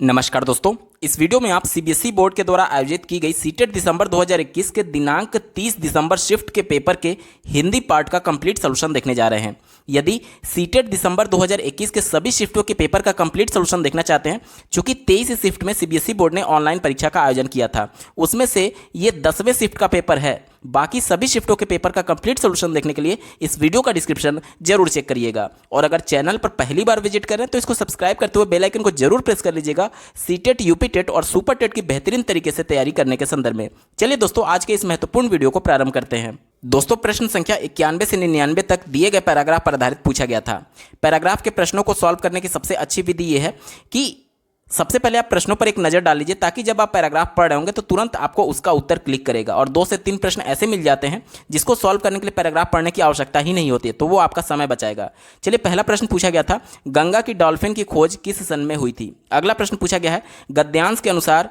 नमस्कार दोस्तों, इस वीडियो में आप सीबीएसई बोर्ड के द्वारा आयोजित की गई सीटेट दिसंबर 2021 के दिनांक 30 दिसंबर शिफ्ट के पेपर के हिंदी पार्ट का कंप्लीट सॉल्यूशन देखने जा रहे हैं। यदि सीटेट दिसंबर 2021 के सभी शिफ्टों के पेपर का कंप्लीट सॉल्यूशन देखना चाहते हैं, चूंकि 23 शिफ्ट में सीबीएसई बोर्ड ने ऑनलाइन परीक्षा का आयोजन किया था, उसमें से ये 10वें शिफ्ट का पेपर है। बाकी सभी शिफ्टों के पेपर का कंप्लीट सॉल्यूशन देखने के लिए इस वीडियो का डिस्क्रिप्शन जरूर चेक करिएगा। और अगर चैनल पर पहली बार विजिट कर रहे हैं तो इसको सब्सक्राइब करते हुए बेल आइकन को जरूर प्रेस कर लीजिएगा सीटेट, यूपी टेट और सुपर टेट की बेहतरीन तरीके से तैयारी करने के संदर्भ में। चलिए दोस्तों, आज के इस महत्वपूर्ण वीडियो को प्रारंभ करते हैं। दोस्तों, प्रश्न संख्या 91 से 99 तक दिए गए पैराग्राफ पर आधारित पूछा गया था। पैराग्राफ के प्रश्नों को सॉल्व करने की सबसे अच्छी विधि यह है कि सबसे पहले आप प्रश्नों पर एक नज़र डाल लीजिए, ताकि जब आप पैराग्राफ पढ़ रहे होंगे तो तुरंत आपको उसका उत्तर क्लिक करेगा। और 2 से 3 प्रश्न ऐसे मिल जाते हैं जिसको सॉल्व करने के लिए पैराग्राफ पढ़ने की आवश्यकता ही नहीं होती है, तो वो आपका समय बचाएगा। चलिए, पहला प्रश्न पूछा गया था, गंगा की डॉल्फिन की खोज किस सन में हुई थी। अगला प्रश्न पूछा गया है, गद्यांश के अनुसार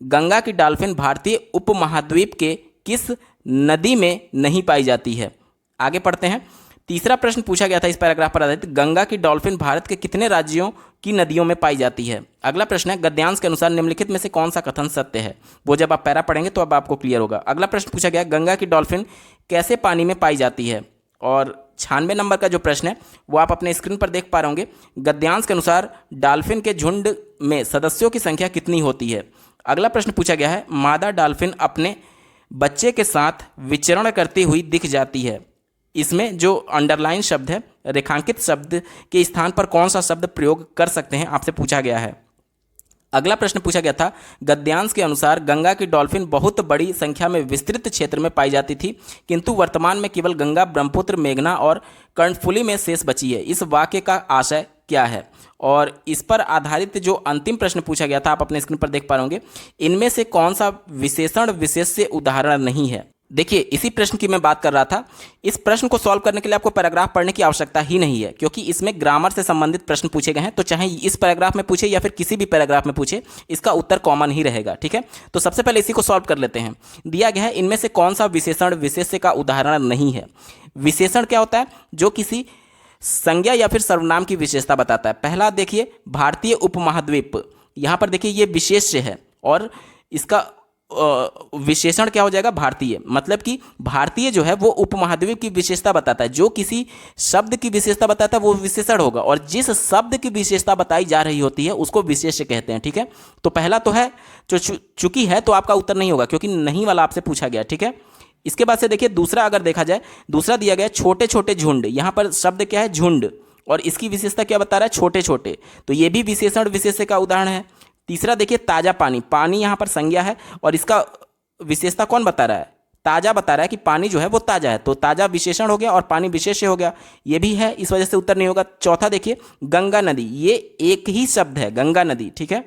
गंगा की डॉल्फिन भारतीय उपमहाद्वीप के किस नदी में नहीं पाई जाती है। आगे पढ़ते हैं। तीसरा प्रश्न पूछा गया था इस पैराग्राफ पर आधारित, गंगा की डॉल्फिन भारत के कितने राज्यों की नदियों में पाई जाती है। अगला प्रश्न है, गद्यांश के अनुसार निम्नलिखित में से कौन सा कथन सत्य है। वो जब आप पैरा पढ़ेंगे तो अब आपको क्लियर होगा। अगला प्रश्न पूछा गया, गंगा की डॉल्फिन कैसे पानी में पाई जाती है। और 96 नंबर का जो प्रश्न है वो आप अपने स्क्रीन पर देख पा रहे होंगे, गद्यांश के अनुसार डॉल्फिन के झुंड में सदस्यों की संख्या कितनी होती है। अगला प्रश्न पूछा गया है, मादा डॉल्फिन अपने बच्चे के साथ विचरण करती हुई दिख जाती है। इसमें जो अंडरलाइन शब्द है, रेखांकित शब्द के स्थान पर कौन सा शब्द प्रयोग कर सकते हैं, आपसे पूछा गया है। अगला प्रश्न पूछा गया था, गद्यांश के अनुसार गंगा की डॉल्फिन बहुत बड़ी संख्या में विस्तृत क्षेत्र में पाई जाती थी, किंतु वर्तमान में केवल गंगा, ब्रह्मपुत्र, मेघना और कर्णफुली में शेष बची है। इस वाक्य का आशय क्या है। और इस पर आधारित जो अंतिम प्रश्न पूछा गया था आप अपने स्क्रीन पर देख पा रहे होंगे, इनमें से कौन सा विशेषण विशेष से उदाहरण नहीं है। देखिए, इसी प्रश्न की मैं बात कर रहा था। इस प्रश्न को सॉल्व करने के लिए आपको पैराग्राफ पढ़ने की आवश्यकता ही नहीं है, क्योंकि इसमें ग्रामर से संबंधित प्रश्न पूछे गए हैं। तो चाहे इस पैराग्राफ में पूछे या फिर किसी भी पैराग्राफ में पूछे, इसका उत्तर कॉमन ही रहेगा। ठीक है, तो सबसे पहले इसी को सॉल्व कर लेते हैं। दिया गया है, इनमें से कौन सा विशेषण विशेष्य का उदाहरण नहीं है। विशेषण क्या होता है? जो किसी संज्ञा या फिर सर्वनाम की विशेषता बताता है। पहला देखिए, भारतीय उपमहाद्वीप, यहाँ पर देखिए ये विशेष्य है और इसका विशेषण क्या हो जाएगा? भारतीय। मतलब कि भारतीय जो है वो उपमहाद्वीप की विशेषता बताता है। जो किसी शब्द की विशेषता बताता है वो विशेषण होगा, और जिस शब्द की विशेषता बताई जा रही होती है उसको विशेष्य कहते हैं। ठीक है, तो पहला तो है, जो चूंकि है तो आपका उत्तर नहीं होगा, क्योंकि नहीं वाला आपसे पूछा गया। ठीक है, इसके बाद से देखिए दूसरा, अगर देखा जाए, दूसरा दिया गया छोटे छोटे झुंड। यहाँ पर शब्द क्या है? झुंड, और इसकी विशेषता क्या बता रहा है? छोटे छोटे। तो ये भी विशेषण विशेष्य का उदाहरण है। तीसरा देखिए, ताजा पानी, पानी यहाँ पर संज्ञा है और इसका विशेषता कौन बता रहा है? ताजा बता रहा है कि पानी जो है वो ताजा है, तो ताजा विशेषण हो गया और पानी विशेष्य हो गया। ये भी है, इस वजह से उत्तर नहीं होगा। चौथा देखिए, गंगा नदी, ये एक ही शब्द है, गंगा नदी। ठीक है,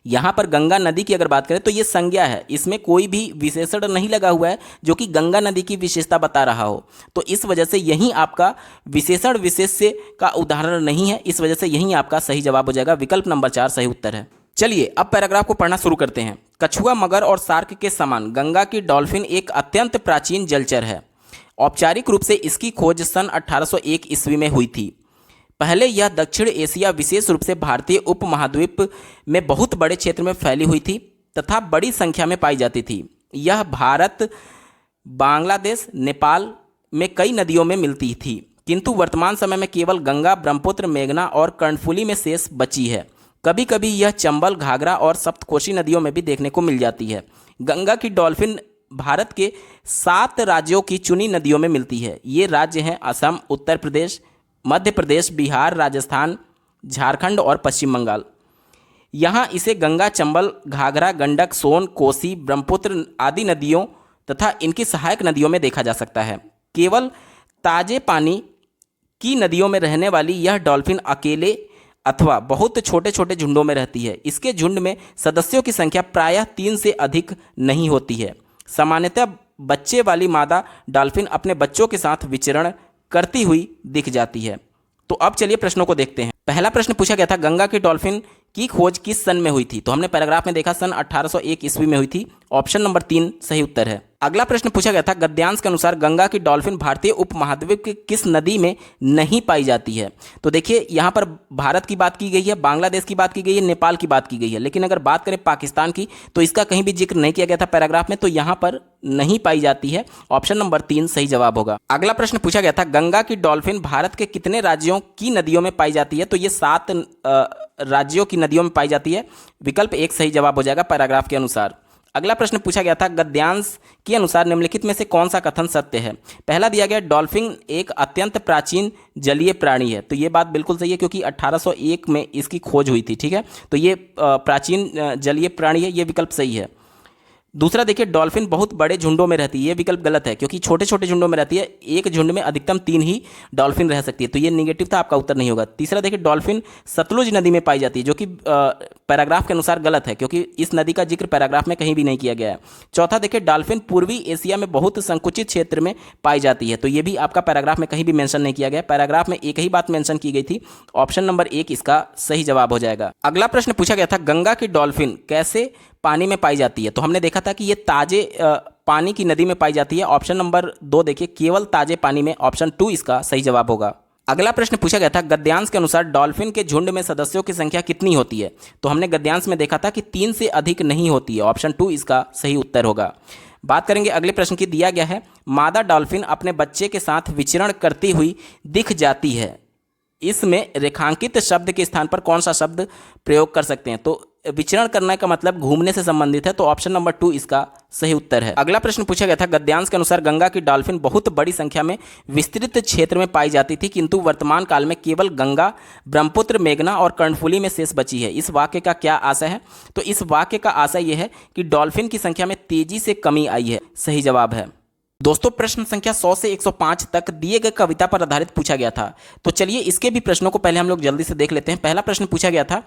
यहाँ पर गंगा नदी की अगर बात करें तो ये संज्ञा है, इसमें कोई भी विशेषण नहीं लगा हुआ है जो कि गंगा नदी की विशेषता बता रहा हो। तो इस वजह से यही आपका विशेषण विशेष्य का उदाहरण नहीं है। इस वजह से यही आपका सही जवाब हो जाएगा। विकल्प नंबर 4 सही उत्तर है। चलिए, अब पैराग्राफ को पढ़ना शुरू करते हैं। कछुआ, मगर और शार्क के समान गंगा की डॉल्फिन एक अत्यंत प्राचीन जलचर है। औपचारिक रूप से इसकी खोज सन 1801 ईस्वी में हुई थी। पहले यह दक्षिण एशिया, विशेष रूप से भारतीय उपमहाद्वीप में बहुत बड़े क्षेत्र में फैली हुई थी तथा बड़ी संख्या में पाई जाती थी। यह भारत, बांग्लादेश, नेपाल में कई नदियों में मिलती थी, किंतु वर्तमान समय में केवल गंगा, ब्रह्मपुत्र, मेघना और कर्णफुली में शेष बची है। कभी कभी यह चंबल, घाघरा और सप्तकोशी नदियों में भी देखने को मिल जाती है। गंगा की डॉल्फिन भारत के 7 राज्यों की चुनी नदियों में मिलती है। ये राज्य हैं असम, उत्तर प्रदेश, मध्य प्रदेश, बिहार, राजस्थान, झारखंड और पश्चिम बंगाल। यहाँ इसे गंगा, चंबल, घाघरा, गंडक, सोन, कोसी, ब्रह्मपुत्र आदि नदियों तथा इनकी सहायक नदियों में देखा जा सकता है। केवल ताजे पानी की नदियों में रहने वाली यह डॉल्फिन अकेले अथवा बहुत छोटे छोटे झुंडों में रहती है। इसके झुंड में सदस्यों की संख्या प्रायः 3 से अधिक नहीं होती है। सामान्यतः बच्चे वाली मादा डॉल्फिन अपने बच्चों के साथ विचरण करती हुई दिख जाती है। तो अब चलिए प्रश्नों को देखते हैं। पहला प्रश्न पूछा गया था, गंगा की डॉल्फिन की खोज किस सन में हुई थी। तो हमने पैराग्राफ में देखा सन 1801 ईस्वी में हुई थी। ऑप्शन नंबर 3 सही उत्तर है। अगला प्रश्न पूछा गया था, गद्यांश के अनुसार गंगा की डॉल्फिन भारतीय उपमहाद्वीप की किस नदी में नहीं पाई जाती है। तो देखिए यहाँ पर भारत की बात की गई है, बांग्लादेश की बात की गई है, नेपाल की बात की गई है, लेकिन अगर बात करें पाकिस्तान की तो इसका कहीं भी जिक्र नहीं किया गया था पैराग्राफ में, तो यहाँ पर नहीं पाई जाती है। ऑप्शन नंबर 3 सही जवाब होगा। अगला प्रश्न पूछा गया था, गंगा की डॉल्फिन भारत के कितने राज्यों की नदियों में पाई जाती है। तो ये 7 राज्यों की नदियों में पाई जाती है। विकल्प 1 सही जवाब हो जाएगा पैराग्राफ के अनुसार। अगला प्रश्न पूछा गया था, गद्यांश के अनुसार निम्नलिखित में से कौन सा कथन सत्य है। पहला दिया गया, डॉल्फिन एक अत्यंत प्राचीन जलीय प्राणी है। तो ये बात बिल्कुल सही है, क्योंकि 1801 में इसकी खोज हुई थी। ठीक है, तो ये प्राचीन जलीय प्राणी है, ये विकल्प सही है। दूसरा देखिए, डॉल्फिन बहुत बड़े झुंडों में रहती है। ये विकल्प गलत है, क्योंकि छोटे छोटे झुंडों में रहती है। एक झुंड में अधिकतम 3 ही डॉल्फिन रह सकती है, तो ये निगेटिव था, आपका उत्तर नहीं होगा। तीसरा देखिए, डॉल्फिन सतलुज नदी में पाई जाती है, जो कि पैराग्राफ के अनुसार गलत है, क्योंकि इस नदी का जिक्र पैराग्राफ में कहीं भी नहीं किया गया है। चौथा देखिए, डॉल्फिन पूर्वी एशिया में बहुत संकुचित क्षेत्र में पाई जाती है। तो ये भी आपका पैराग्राफ में कहीं भी मेंशन नहीं किया गया। पैराग्राफ में एक ही बात मेंशन की गई थी। ऑप्शन नंबर 1 इसका सही जवाब हो जाएगा। अगला प्रश्न पूछा गया था, गंगा की डॉल्फिन कैसे पानी में पाई जाती है। तो हमने देखा था कि ये ताजे पानी की नदी में पाई जाती है। ऑप्शन नंबर 2 देखिए, केवल ताजे पानी में। ऑप्शन 2 इसका सही जवाब होगा। अगला प्रश्न पूछा गया था, गद्यांश के अनुसार डॉल्फिन के झुंड में सदस्यों की संख्या कितनी होती है। तो हमने गद्यांश में देखा था कि 3 से अधिक नहीं होती है। ऑप्शन 2 इसका सही उत्तर होगा। बात करेंगे अगले प्रश्न की। दिया गया है, मादा डॉल्फिन अपने बच्चे के साथ विचरण करती हुई दिख जाती है। इसमें रेखांकित शब्द के स्थान पर कौन सा शब्द प्रयोग कर सकते हैं। तो विचरण करने का मतलब घूमने से संबंधित है, तो ऑप्शन नंबर 2 इसका सही उत्तर है। अगला प्रश्न पूछा गया था, गद्यांश के अनुसार गंगा की डॉल्फिन बहुत बड़ी संख्या में विस्तृत क्षेत्र में पाई जाती थी, किंतु वर्तमान काल में केवल गंगा, ब्रह्मपुत्र, मेघना और कर्णफुली में शेष बची है। इस वाक्य का क्या आशय है। तो इस वाक्य का आशय यह है कि डॉल्फिन की संख्या में तेजी से कमी आई है। सही जवाब है। दोस्तों, प्रश्न संख्या 100 से 105 तक दिए गए कविता पर आधारित पूछा गया था। तो चलिए इसके भी प्रश्नों को पहले हम लोग जल्दी से देख लेते हैं। पहला प्रश्न पूछा गया था,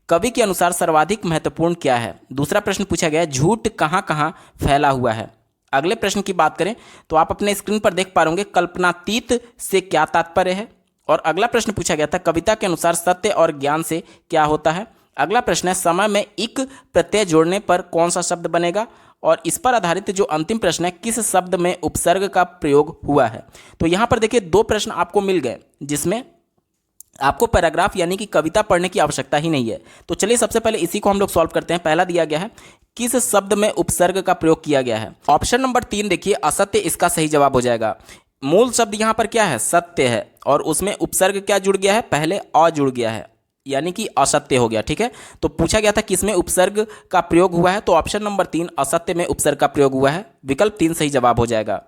कवि के अनुसार सर्वाधिक महत्वपूर्ण क्या है। दूसरा प्रश्न पूछा गया, झूठ कहाँ कहाँ फैला हुआ है। अगले प्रश्न की बात करें तो आप अपने स्क्रीन पर देख पा रहे, कल्पनातीत से क्या तात्पर्य है। और अगला प्रश्न पूछा गया था, कविता के अनुसार सत्य और ज्ञान से क्या होता है। अगला प्रश्न है, समय में इक प्रत्यय जोड़ने पर कौन सा शब्द बनेगा। और इस पर आधारित जो अंतिम प्रश्न है, किस शब्द में उपसर्ग का प्रयोग हुआ है। तो यहाँ पर देखिए 2 प्रश्न आपको मिल गए, जिसमें आपको पैराग्राफ यानी कि कविता पढ़ने की आवश्यकता ही नहीं है। तो चलिए सबसे पहले इसी को हम लोग सॉल्व करते हैं। पहला दिया गया है, किस शब्द में उपसर्ग का प्रयोग किया गया है। ऑप्शन नंबर 3 देखिए, असत्य इसका सही जवाब हो जाएगा। मूल शब्द यहाँ पर क्या है, सत्य है, और उसमें उपसर्ग क्या जुड़ गया है, पहले अ जुड़ गया है, यानी कि असत्य हो गया। ठीक है, तो पूछा गया था किसमें उपसर्ग का प्रयोग हुआ है। तो ऑप्शन नंबर 3 असत्य में उपसर्ग का प्रयोग हुआ है। विकल्प 3 सही जवाब हो जाएगा।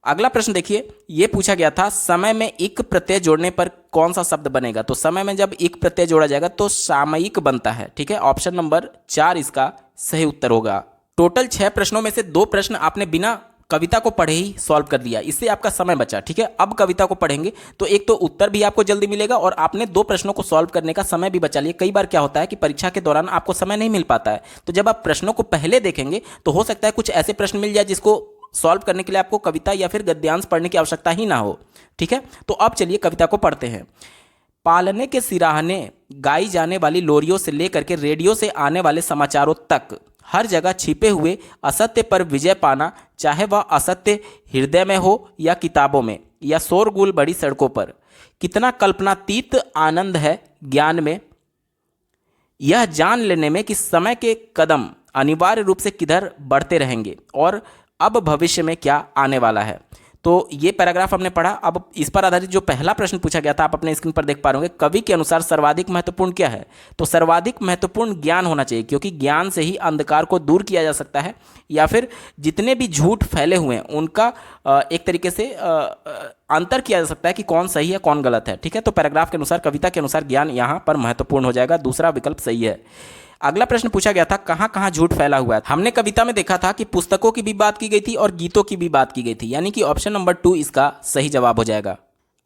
अगला प्रश्न देखिए, ये पूछा गया था, समय में इक प्रत्यय जोड़ने पर कौन सा शब्द बनेगा। तो समय में जब इक प्रत्यय जोड़ा जाएगा तो सामयिक बनता है। ठीक है, ऑप्शन नंबर 4 इसका सही उत्तर होगा। टोटल 6 प्रश्नों में से 2 प्रश्न आपने बिना कविता को पढ़े ही सॉल्व कर दिया, इससे आपका समय बचा। ठीक है, अब कविता को पढ़ेंगे तो एक तो उत्तर भी आपको जल्दी मिलेगा और आपने 2 प्रश्नों को सॉल्व करने का समय भी बचा लिया। कई बार क्या होता है कि परीक्षा के दौरान आपको समय नहीं मिल पाता है, तो जब आप प्रश्नों को पहले देखेंगे तो हो सकता है कुछ ऐसे प्रश्न मिल जाए जिसको सॉल्व करने के लिए आपको कविता या फिर गद्यांश पढ़ने की आवश्यकता ही ना हो। ठीक है, तो अब चलिए कविता को पढ़ते हैं। पालने के सिराहने गाई जाने वाली लोरियों से लेकर के रेडियो से आने वाले समाचारों तक हर जगह छिपे हुए असत्य पर विजय पाना, चाहे वह असत्य हृदय में हो या किताबों में या शोरगुल बड़ी सड़कों पर। कितना कल्पनातीत आनंद है ज्ञान में, यह जान लेने में कि समय के कदम अनिवार्य रूप से किधर बढ़ते रहेंगे और अब भविष्य में क्या आने वाला है। तो ये पैराग्राफ हमने पढ़ा। अब इस पर आधारित जो पहला प्रश्न पूछा गया था आप अपने स्क्रीन पर देख पा रहे होंगे, कवि के अनुसार सर्वाधिक महत्वपूर्ण क्या है। तो सर्वाधिक महत्वपूर्ण ज्ञान होना चाहिए, क्योंकि ज्ञान से ही अंधकार को दूर किया जा सकता है, या फिर जितने भी झूठ फैले हुए हैं उनका एक तरीके से अंतर किया जा सकता है कि कौन सही है कौन गलत है। ठीक है, तो पैराग्राफ के अनुसार, कविता के अनुसार ज्ञान यहाँ पर महत्वपूर्ण हो जाएगा। दूसरा विकल्प सही है। अगला प्रश्न पूछा गया था, कहाँ कहाँ झूठ फैला हुआ है। हमने कविता में देखा था कि पुस्तकों की भी बात की गई थी और गीतों की भी बात की गई थी, यानी कि ऑप्शन नंबर 2 इसका सही जवाब हो जाएगा।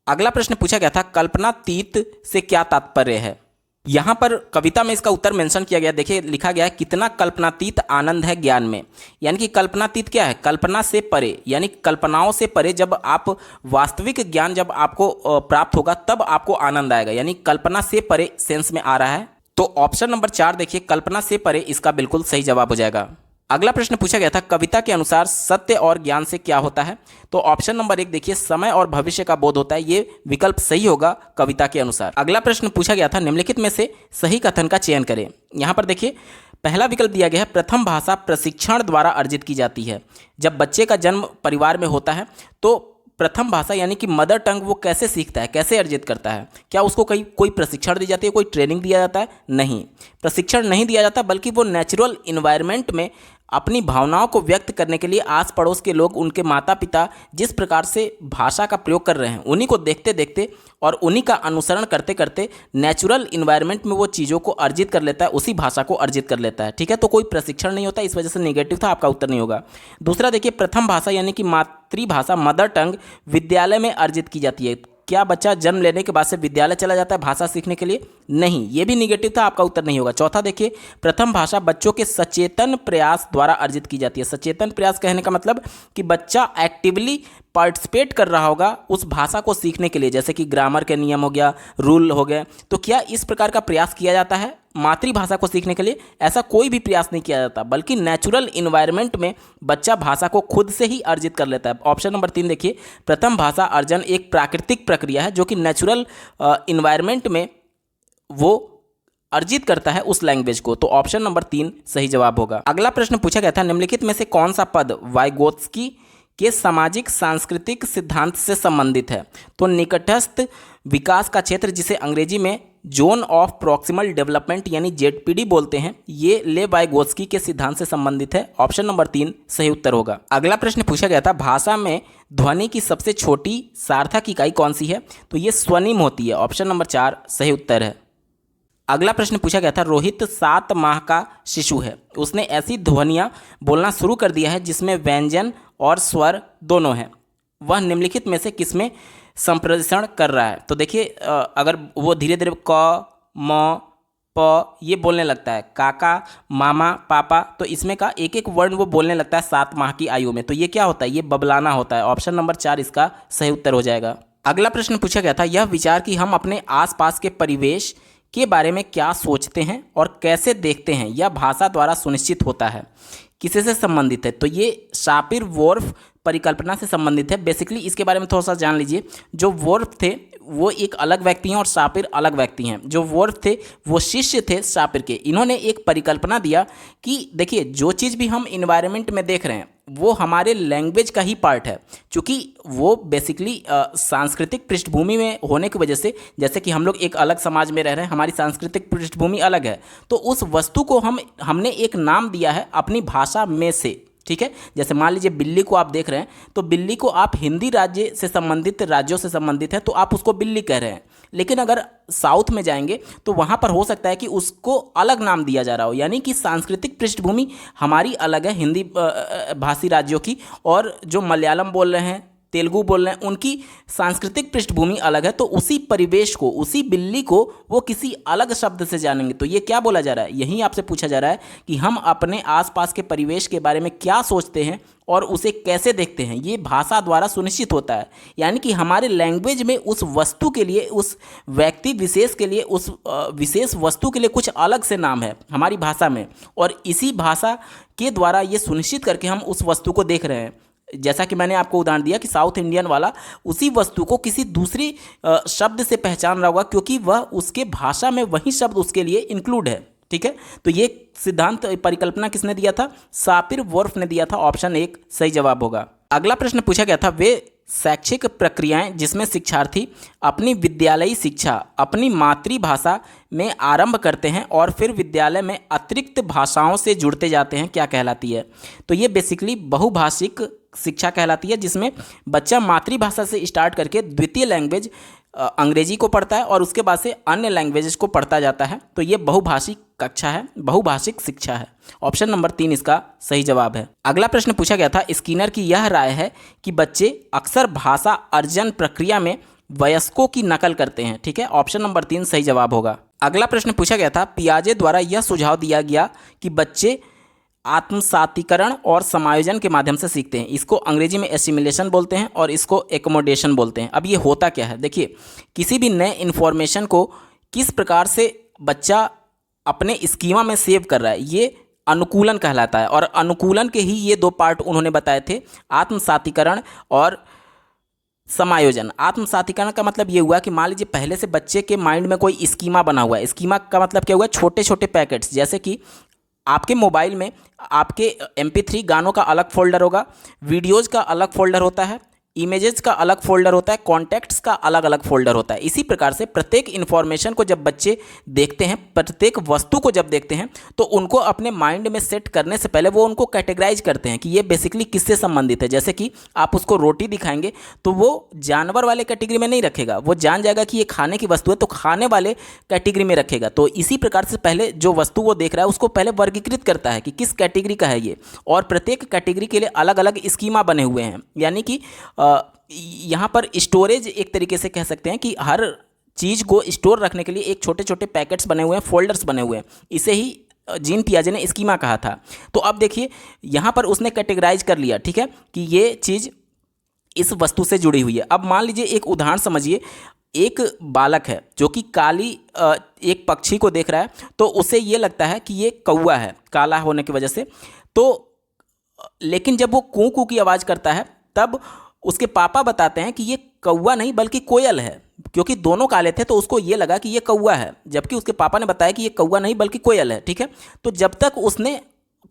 अगला प्रश्न पूछा गया था, कल्पनातीत से क्या तात्पर्य है। यहाँ पर कविता में इसका उत्तर मेंशन किया गया। देखिए लिखा गया है, कितना कल्पनातीत आनंद है ज्ञान में, यानी कि कल्पनातीत क्या है, कल्पना से परे, यानी कल्पनाओं से परे जब आप वास्तविक ज्ञान जब आपको प्राप्त होगा तब आपको आनंद आएगा, यानी कल्पना से परे सेंस में आ रहा है। तो ऑप्शन नंबर 4 देखिए, कल्पना से परे इसका बिल्कुल सही जवाब हो जाएगा। अगला प्रश्न पूछा गया था, कविता के अनुसार सत्य और ज्ञान से क्या होता है? तो ऑप्शन नंबर 1 देखिए, समय और भविष्य का बोध होता है। ये विकल्प सही होगा कविता के अनुसार। अगला प्रश्न पूछा गया था, निम्नलिखित में से सही कथन का चयन करें। यहाँ पर देखिए पहला विकल्प दिया गया है, प्रथम भाषा प्रशिक्षण द्वारा अर्जित की जाती है। जब बच्चे का जन्म परिवार में होता है तो प्रथम भाषा यानी कि मदर टंग वो कैसे सीखता है, कैसे अर्जित करता है? क्या उसको कोई प्रशिक्षण दी जाती है, कोई ट्रेनिंग दिया जाता है? नहीं, प्रशिक्षण नहीं दिया जाता, बल्कि वो नेचुरल इन्वायरमेंट में अपनी भावनाओं को व्यक्त करने के लिए आस पड़ोस के लोग, उनके माता पिता जिस प्रकार से भाषा का प्रयोग कर रहे हैं उन्हीं को देखते देखते और उन्हीं का अनुसरण करते करते नेचुरल इन्वायरमेंट में वो चीज़ों को अर्जित कर लेता है, उसी भाषा को अर्जित कर लेता है। ठीक है, तो कोई प्रशिक्षण नहीं होता, इस वजह से नेगेटिव था, आपका उत्तर नहीं होगा। दूसरा देखिए, प्रथम भाषा यानी कि मातृभाषा मदर टंग विद्यालय में अर्जित की जाती है। क्या बच्चा जन्म लेने के बाद से विद्यालय चला जाता है भाषा सीखने के लिए? नहीं, ये भी निगेटिव था, आपका उत्तर नहीं होगा। चौथा देखिए, प्रथम भाषा बच्चों के सचेतन प्रयास द्वारा अर्जित की जाती है। सचेतन प्रयास कहने का मतलब कि बच्चा एक्टिवली पार्टिसिपेट कर रहा होगा उस भाषा को सीखने के लिए, जैसे कि ग्रामर के नियम हो गया, रूल हो गए। तो क्या इस प्रकार का प्रयास किया जाता है मातृभाषा को सीखने के लिए? ऐसा कोई भी प्रयास नहीं किया जाता, बल्कि नेचुरल इन्वायरमेंट में बच्चा भाषा को खुद से ही अर्जित कर लेता है। ऑप्शन नंबर 3 देखिए, प्रथम भाषा अर्जन एक प्राकृतिक प्रक्रिया है जो कि नेचुरल इन्वायरमेंट में वो अर्जित करता है उस लैंग्वेज को। तो ऑप्शन नंबर 3 सही जवाब होगा। अगला प्रश्न पूछा गया था, निम्नलिखित में से कौन सा पद वाइगोत्स्की के सामाजिक सांस्कृतिक सिद्धांत से संबंधित है? तो निकटस्थ विकास का क्षेत्र, जिसे अंग्रेजी में जोन ऑफ प्रॉक्सिमल डेवलपमेंट यानी जेडपीडी बोलते हैं, ये ले वाइगोत्स्की के सिद्धांत से संबंधित है। ऑप्शन नंबर 3 सही उत्तर होगा। अगला प्रश्न पूछा गया था, भाषा में ध्वनि की सबसे छोटी सार्थक इकाई कौन सी है? तो ये स्वनिम होती है। ऑप्शन नंबर 4 सही उत्तर है। अगला प्रश्न पूछा गया था, रोहित 7 माह का शिशु है, उसने ऐसी ध्वनियाँ बोलना शुरू कर दिया है जिसमें व्यंजन और स्वर दोनों हैं, वह निम्नलिखित में से किसमें संप्रेषण कर रहा है? तो देखिए अगर वो धीरे धीरे क म प ये बोलने लगता है, काका मामा पापा, तो इसमें का एक एक वर्ड वो बोलने लगता है 7 माह की आयु में, तो ये क्या होता है? ये बबलाना होता है। ऑप्शन नंबर 4 इसका सही उत्तर हो जाएगा। अगला प्रश्न पूछा गया था, यह विचार कि हम अपने आसपास के परिवेश के बारे में क्या सोचते हैं और कैसे देखते हैं, यह भाषा द्वारा सुनिश्चित होता है, किसे से संबंधित है? तो ये शापिर वोर्फ परिकल्पना से संबंधित है। बेसिकली इसके बारे में थोड़ा सा जान लीजिए। जो वोर्फ थे वो एक अलग व्यक्ति हैं और शापिर अलग व्यक्ति हैं। जो वोर्फ थे वो शिष्य थे शापिर के। इन्होंने एक परिकल्पना दिया कि देखिए जो चीज़ भी हम इन्वायरमेंट में देख रहे हैं वो हमारे लैंग्वेज का ही पार्ट है, क्योंकि वो बेसिकली सांस्कृतिक पृष्ठभूमि में होने की वजह से, जैसे कि हम लोग एक अलग समाज में रह रहे हैं, हमारी सांस्कृतिक पृष्ठभूमि अलग है, तो उस वस्तु को हमने एक नाम दिया है अपनी भाषा में से। ठीक है, जैसे मान लीजिए बिल्ली को आप देख रहे हैं, तो बिल्ली को आप हिंदी राज्य से संबंधित राज्यों से संबंधित है तो आप उसको बिल्ली कह रहे हैं, लेकिन अगर साउथ में जाएंगे तो वहाँ पर हो सकता है कि उसको अलग नाम दिया जा रहा हो, यानी कि सांस्कृतिक पृष्ठभूमि हमारी अलग है हिंदी भाषी राज्यों की, और जो मलयालम बोल रहे हैं, तेलुगु बोल रहे हैं, उनकी सांस्कृतिक पृष्ठभूमि अलग है, तो उसी परिवेश को, उसी बिल्ली को वो किसी अलग शब्द से जानेंगे। तो ये क्या बोला जा रहा है? यही आपसे पूछा जा रहा है कि हम अपने आसपास के परिवेश के बारे में क्या सोचते हैं और उसे कैसे देखते हैं, ये भाषा द्वारा सुनिश्चित होता है। यानी कि हमारे लैंग्वेज में उस वस्तु के लिए, उस व्यक्ति विशेष के लिए, उस विशेष वस्तु के लिए कुछ अलग से नाम है हमारी भाषा में, और इसी भाषा के द्वारा ये सुनिश्चित करके हम उस वस्तु को देख रहे हैं। जैसा कि मैंने आपको उदाहरण दिया कि साउथ इंडियन वाला उसी वस्तु को किसी दूसरी शब्द से पहचान रहा होगा, क्योंकि वह उसके भाषा में वही शब्द उसके लिए इंक्लूड है। ठीक है, तो ये सिद्धांत परिकल्पना किसने दिया था? शापिर वोर्फ ने दिया था। ऑप्शन 1 सही जवाब होगा। अगला प्रश्न पूछा गया था, वे शैक्षिक प्रक्रियाएं जिसमें शिक्षार्थी अपनी विद्यालयी शिक्षा अपनी मातृभाषा में आरंभ करते हैं और फिर विद्यालय में अतिरिक्त भाषाओं से जुड़ते जाते हैं, क्या कहलाती है? तो ये बेसिकली बहुभाषिक शिक्षा कहलाती है, जिसमें बच्चा मातृभाषा से स्टार्ट करके द्वितीय लैंग्वेज अंग्रेजी को पढ़ता है और उसके बाद से अन्य लैंग्वेजेस को पढ़ता जाता है। तो ये बहुभाषिक कक्षा है, बहुभाषिक शिक्षा है। ऑप्शन नंबर 3 इसका सही जवाब है। अगला प्रश्न पूछा गया था, स्किनर की यह राय है कि बच्चे अक्सर भाषा अर्जन प्रक्रिया में वयस्कों की नकल करते हैं। ठीक है, ऑप्शन नंबर 3 सही जवाब होगा। अगला प्रश्न पूछा गया था, पियाजे द्वारा यह सुझाव दिया गया कि बच्चे आत्मसातीकरण और समायोजन के माध्यम से सीखते हैं। इसको अंग्रेजी में एसिमिलेशन बोलते हैं और इसको एकोमोडेशन बोलते हैं। अब ये होता क्या है? देखिए, किसी भी नए इन्फॉर्मेशन को किस प्रकार से बच्चा अपने स्कीमा में सेव कर रहा है, ये अनुकूलन कहलाता है। और अनुकूलन के ही ये दो पार्ट उन्होंने बताए थे, आत्मसातीकरण और समायोजन। आत्मसातीकरण का मतलब ये हुआ कि मान लीजिए पहले से बच्चे के माइंड में कोई स्कीमा बना हुआ है। स्कीमा का मतलब क्या हुआ, छोटे छोटे पैकेट्स, जैसे कि आपके मोबाइल में आपके MP3 गानों का अलग फोल्डर होगा, वीडियोज़ का अलग फोल्डर होता है, इमेजेस का अलग फोल्डर होता है, कॉन्टैक्ट्स का अलग अलग फोल्डर होता है। इसी प्रकार से प्रत्येक इन्फॉर्मेशन को जब बच्चे देखते हैं, प्रत्येक वस्तु को जब देखते हैं, तो उनको अपने माइंड में सेट करने से पहले वो उनको कैटेगराइज करते हैं कि ये बेसिकली किससे संबंधित है। जैसे कि आप उसको रोटी दिखाएंगे तो वो जानवर वाले कैटेगरी में नहीं रखेगा, वो जान जाएगा कि ये खाने की वस्तु है तो खाने वाले कैटेगरी में रखेगा। तो इसी प्रकार से पहले जो वस्तु वो देख रहा है उसको पहले वर्गीकृत करता है कि किस कैटेगरी का है ये, और प्रत्येक कैटेगरी के लिए अलग अलग स्कीमा बने हुए हैं। यानी कि यहाँ पर स्टोरेज एक तरीके से कह सकते हैं कि हर चीज़ को स्टोर रखने के लिए एक छोटे छोटे पैकेट्स बने हुए हैं, फोल्डर्स बने हुए हैं। इसे ही जीन पियाजे ने स्कीमा कहा था। तो अब देखिए यहाँ पर उसने कैटेगराइज कर लिया, ठीक है, कि ये चीज़ इस वस्तु से जुड़ी हुई है। अब मान लीजिए एक उदाहरण समझिए, एक बालक है जो कि काली एक पक्षी को देख रहा है, तो उसे ये लगता है कि ये कौवा है काला होने की वजह से। तो लेकिन जब वो कू कू की आवाज़ करता है तब उसके पापा बताते हैं कि ये कौवा नहीं बल्कि कोयल है, क्योंकि दोनों काले थे तो उसको ये लगा कि ये कौवा है, जबकि उसके पापा ने बताया कि ये कौवा नहीं बल्कि कोयल है, ठीक है। तो जब तक उसने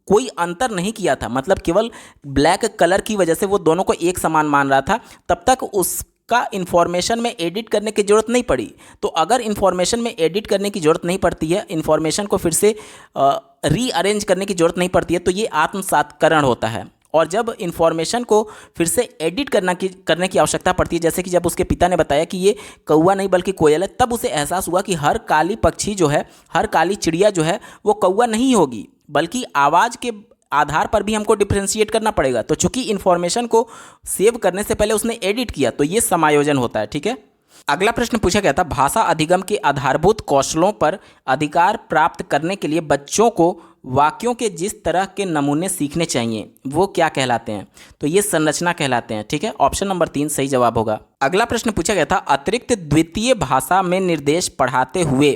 कोई अंतर नहीं किया था, मतलब केवल ब्लैक कलर की वजह से वो दोनों को एक समान मान रहा था, तब तक उसका इन्फॉर्मेशन में एडिट करने की ज़रूरत नहीं पड़ी। तो अगर इन्फॉर्मेशन में एडिट करने की ज़रूरत नहीं पड़ती है, इन्फॉर्मेशन को फिर से रीअरेंज करने की ज़रूरत नहीं पड़ती है, तो ये आत्मसातकरण होता है। और जब इन्फॉर्मेशन को फिर से एडिट करने की आवश्यकता पड़ती है, जैसे कि जब उसके पिता ने बताया कि ये कौवा नहीं बल्कि कोयल है, तब उसे एहसास हुआ कि हर काली पक्षी जो है, हर काली चिड़िया जो है वो कौवा नहीं होगी, बल्कि आवाज़ के आधार पर भी हमको डिफ्रेंशिएट करना पड़ेगा। तो चूंकि इन्फॉर्मेशन को सेव करने से पहले उसने एडिट किया, तो ये समायोजन होता है, ठीक है। अगला प्रश्न पूछा गया था, भाषा अधिगम के आधारभूत कौशलों पर अधिकार प्राप्त करने के लिए बच्चों को वाक्यों के जिस तरह के नमूने सीखने चाहिए वो क्या कहलाते हैं? तो ये संरचना कहलाते हैं, ठीक है। ऑप्शन नंबर 3 सही जवाब होगा। अगला प्रश्न पूछा गया था, अतिरिक्त द्वितीय भाषा में निर्देश पढ़ाते हुए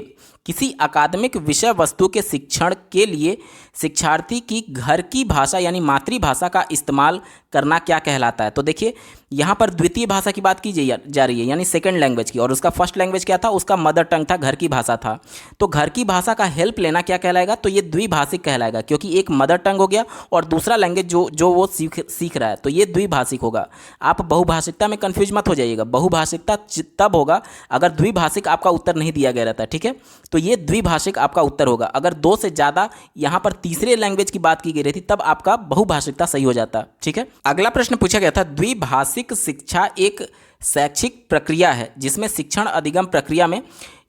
किसी अकादमिक विषय वस्तु के शिक्षण के लिए शिक्षार्थी की घर की भाषा यानी मातृभाषा का इस्तेमाल करना क्या कहलाता है? तो देखिए यहाँ पर द्वितीय भाषा की बात की जा रही है, यानी सेकंड लैंग्वेज की, और उसका फर्स्ट लैंग्वेज क्या था? उसका मदर टंग था, घर की भाषा था। तो घर की भाषा का हेल्प लेना क्या कहलाएगा? तो ये द्विभाषिक कहलाएगा, क्योंकि एक मदर टंग हो गया और दूसरा लैंग्वेज जो वो सीख रहा है, तो ये द्विभाषिक होगा। आप बहुभाषिकता में कन्फ्यूज मत हो जाइएगा, बहुभाषिकता तब होगा अगर द्विभाषिक आपका उत्तर नहीं दिया गया रहता, ठीक है। तो ये द्विभाषिक आपका उत्तर होगा। अगर 2 से ज़्यादा यहाँ पर तीसरे लैंग्वेज की बात की गई रहती तब आपका बहुभाषिकता सही हो जाता, ठीक है। अगला प्रश्न पूछा गया था, द्विभाषिक शिक्षा एक शैक्षिक प्रक्रिया है जिसमें शिक्षण अधिगम प्रक्रिया में,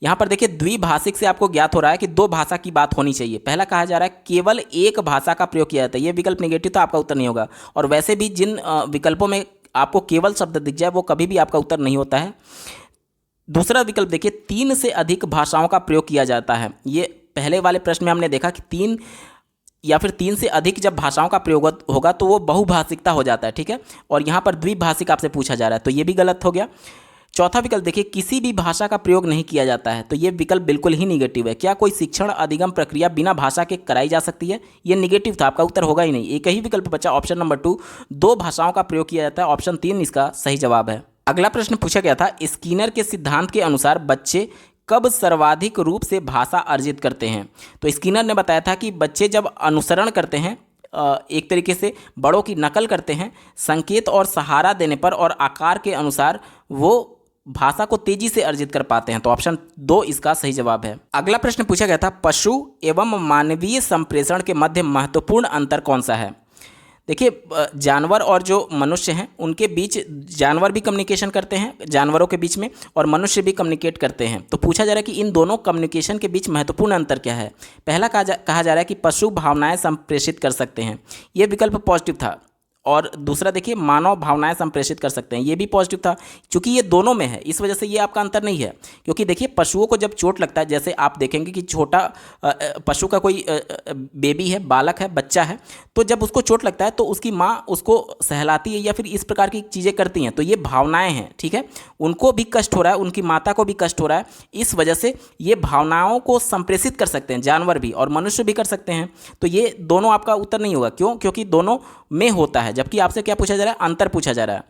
यहाँ पर देखिए द्विभाषिक से आपको ज्ञात हो रहा है कि 2 भाषा की बात होनी चाहिए। पहला कहा जा रहा है केवल एक भाषा का प्रयोग किया जाता है, ये विकल्प नेगेटिव तो आपका उत्तर नहीं होगा। और वैसे भी जिन विकल्पों में आपको केवल शब्द दिख जाए वो कभी भी आपका उत्तर नहीं होता है। दूसरा विकल्प देखिए 3 से अधिक भाषाओं का प्रयोग किया जाता है। ये पहले वाले प्रश्न में हमने देखा कि 3 या फिर 3 से अधिक जब भाषाओं का प्रयोग होगा तो वो बहुभाषिकता हो जाता है, ठीक है। और यहाँ पर द्विभाषिक आपसे पूछा जा रहा है, तो ये भी गलत हो गया। चौथा विकल्प देखिए किसी भी भाषा का प्रयोग नहीं किया जाता है, तो ये विकल्प बिल्कुल ही निगेटिव है। क्या कोई शिक्षण अधिगम प्रक्रिया बिना भाषा के कराई जा सकती है? ये निगेटिव था, आपका उत्तर होगा ही नहीं। एक ही विकल्प बचा, ऑप्शन नंबर 2, 2 भाषाओं का प्रयोग किया जाता है। ऑप्शन 3 इसका सही जवाब है। अगला प्रश्न पूछा गया था, स्किनर के सिद्धांत के अनुसार बच्चे कब सर्वाधिक रूप से भाषा अर्जित करते हैं? तो स्किनर ने बताया था कि बच्चे जब अनुसरण करते हैं, एक तरीके से बड़ों की नकल करते हैं, संकेत और सहारा देने पर और आकार के अनुसार वो भाषा को तेजी से अर्जित कर पाते हैं। तो ऑप्शन 2 इसका सही जवाब है। अगला प्रश्न पूछा गया था, पशु एवं मानवीय संप्रेषण के मध्य महत्वपूर्ण अंतर कौन सा है? देखिए जानवर और जो मनुष्य हैं उनके बीच, जानवर भी कम्युनिकेशन करते हैं जानवरों के बीच में, और मनुष्य भी कम्युनिकेट करते हैं। तो पूछा जा रहा है कि इन दोनों कम्युनिकेशन के बीच महत्वपूर्ण अंतर क्या है? पहला कहा जा रहा है कि पशु भावनाएं संप्रेषित कर सकते हैं, ये विकल्प पॉजिटिव था। और दूसरा देखिए मानव भावनाएं संप्रेषित कर सकते हैं, ये भी पॉजिटिव था। क्योंकि ये दोनों में है इस वजह से ये आपका अंतर नहीं है। क्योंकि देखिए पशुओं को जब चोट लगता है, जैसे आप देखेंगे कि छोटा पशु का कोई बेबी है, बालक है, बच्चा है, तो जब उसको चोट लगता है तो उसकी माँ उसको सहलाती है या फिर इस प्रकार की चीज़ें करती हैं, तो ये भावनाएं हैं, ठीक है। उनको भी कष्ट हो रहा है, उनकी माता को भी कष्ट हो रहा है, इस वजह से ये भावनाओं को संप्रेषित कर सकते हैं, जानवर भी और मनुष्य भी कर सकते हैं। तो ये दोनों आपका उत्तर नहीं होगा। क्यों? क्योंकि दोनों में होता है, जबकि आपसे क्या पूछा जा रहा है? अंतर पूछा जा रहा है।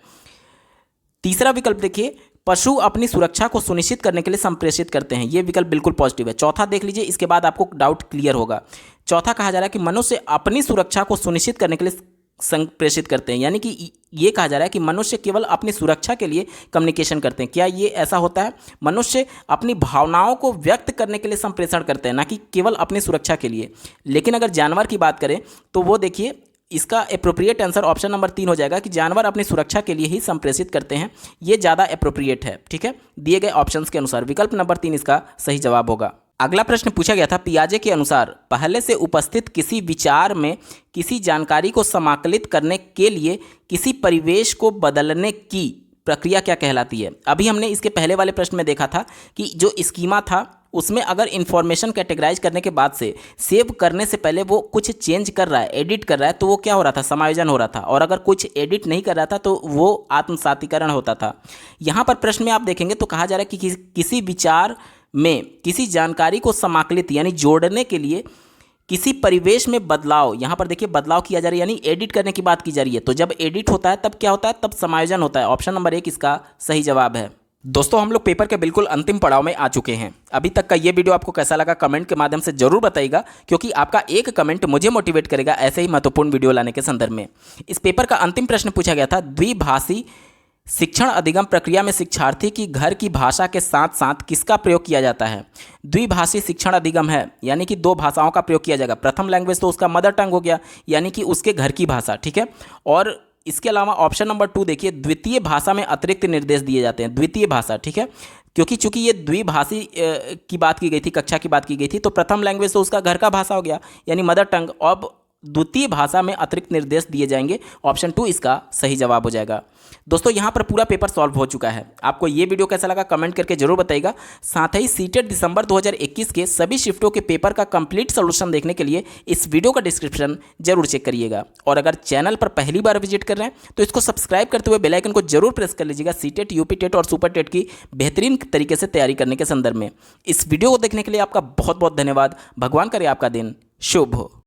तीसरा विकल्प देखिए, पशु अपनी सुरक्षा को सुनिश्चित करने के लिए संप्रेषित करते हैं, ये विकल्प बिल्कुल पॉजिटिव है। चौथा देख लीजिए, इसके बाद आपको डाउट क्लियर होगा। चौथा कहा जा रहा है कि मनुष्य अपनी सुरक्षा को सुनिश्चित करने के लिए संप्रेषित करते हैं, यानी कि ये कहा जा रहा है कि मनुष्य केवल अपनी सुरक्षा के लिए कम्युनिकेशन करते हैं। क्या ये ऐसा होता है? मनुष्य अपनी भावनाओं को व्यक्त करने के लिए संप्रेषण करते हैं, ना कि केवल अपनी सुरक्षा के लिए। लेकिन अगर जानवर की बात करें तो वो देखिए, इसका एप्रोप्रिएट आंसर ऑप्शन नंबर 3 हो जाएगा कि जानवर अपनी सुरक्षा के लिए ही संप्रेषित करते हैं, ये ज़्यादा एप्रोप्रिएट है, ठीक है, दिए गए ऑप्शंस के अनुसार। विकल्प नंबर 3 इसका सही जवाब होगा। अगला प्रश्न पूछा गया था, पियाजे के अनुसार पहले से उपस्थित किसी विचार में किसी जानकारी को समाकलित करने के लिए किसी परिवेश को बदलने की प्रक्रिया क्या कहलाती है? अभी हमने इसके पहले वाले प्रश्न में देखा था कि जो स्कीमा था उसमें अगर इन्फॉर्मेशन कैटेगराइज करने के बाद से सेव करने से पहले वो कुछ चेंज कर रहा है, एडिट कर रहा है, तो वो क्या हो रहा था? समायोजन हो रहा था। और अगर कुछ एडिट नहीं कर रहा था तो वो आत्मसातीकरण होता था। यहाँ पर प्रश्न में आप देखेंगे तो कहा जा रहा है कि किसी विचार में किसी जानकारी को समाकलित यानी जोड़ने के लिए किसी परिवेश में बदलाव, यहाँ पर देखिए बदलाव किया जा रहा है, यानी एडिट करने की बात की जा रही है। तो जब एडिट होता है तब क्या होता है? तब समायोजन होता है। ऑप्शन नंबर 1 इसका सही जवाब है। दोस्तों, हम लोग पेपर के बिल्कुल अंतिम पड़ाव में आ चुके हैं। अभी तक का ये वीडियो आपको कैसा लगा कमेंट के माध्यम से जरूर बताइएगा, क्योंकि आपका एक कमेंट मुझे मोटिवेट करेगा ऐसे ही महत्वपूर्ण वीडियो लाने के संदर्भ में। इस पेपर का अंतिम प्रश्न पूछा गया था, द्विभाषी शिक्षण अधिगम प्रक्रिया में शिक्षार्थी की घर की भाषा के साथ साथ किसका प्रयोग किया जाता है? द्विभाषी शिक्षण अधिगम है, यानी कि 2 भाषाओं का प्रयोग किया जाएगा। प्रथम लैंग्वेज तो उसका मदर टंग हो गया, यानी कि उसके घर की भाषा, ठीक है। और इसके अलावा ऑप्शन नंबर 2 देखिए, द्वितीय भाषा में अतिरिक्त निर्देश दिए जाते हैं, द्वितीय भाषा, ठीक है। क्योंकि चूंकि ये द्विभाषी की बात की गई थी, कक्षा की बात की गई थी, तो प्रथम लैंग्वेज तो उसका घर का भाषा हो गया, यानी मदर टंग। अब द्वितीय भाषा में अतिरिक्त निर्देश दिए जाएंगे, ऑप्शन 2 इसका सही जवाब हो जाएगा। दोस्तों, यहाँ पर पूरा पेपर सॉल्व हो चुका है। आपको ये वीडियो कैसा लगा कमेंट करके जरूर बताइएगा। साथ ही सीटेट दिसंबर 2021 के सभी शिफ्टों के पेपर का कंप्लीट सोल्यूशन देखने के लिए इस वीडियो का डिस्क्रिप्शन जरूर चेक करिएगा। और अगर चैनल पर पहली बार विजिट कर रहे हैं तो इसको सब्सक्राइब करते हुए बेल आइकन को जरूर प्रेस कर लीजिएगा, सीटेट, यूपी टेट और सुपर टेट की बेहतरीन तरीके से तैयारी करने के संदर्भ में। इस वीडियो को देखने के लिए आपका बहुत बहुत धन्यवाद। भगवान करे आपका दिन शुभ हो।